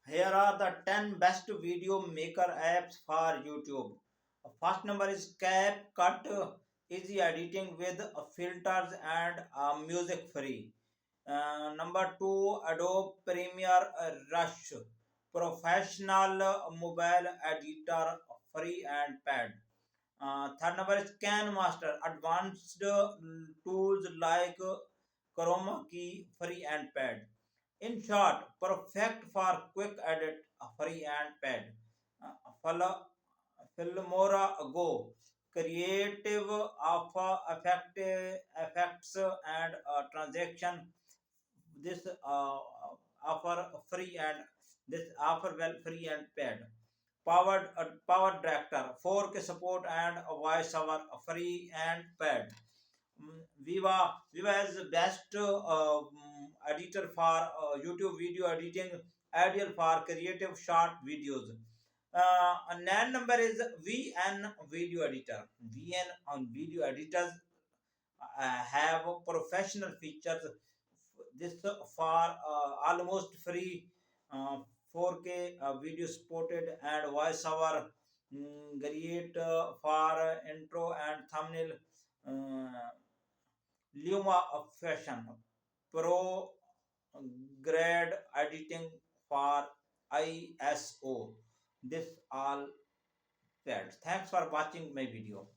Here are the 10 best video maker apps for YouTube. First number is CapCut, easy editing with filters and music free. Number two, Adobe Premiere Rush, professional mobile editor, free and paid. Third number is CanMaster, advanced tools like Chroma Key, free and paid. In short, perfect for quick edit, free and paid. Follow Filmora Go, creative of effects and transaction. This offer free and this offer well free and paid. Power Director, 4K support and voiceover, free and paid. Viva is the best editor for YouTube video editing, ideal for creative short videos. And then number is VN Video Editor. VN on video editors have professional features. This for almost free, uh, 4K video supported and voiceover, great for intro and thumbnail. Uh, Luma of Fashion Pro grade editing for ISO. This all pads. Thanks for watching my video.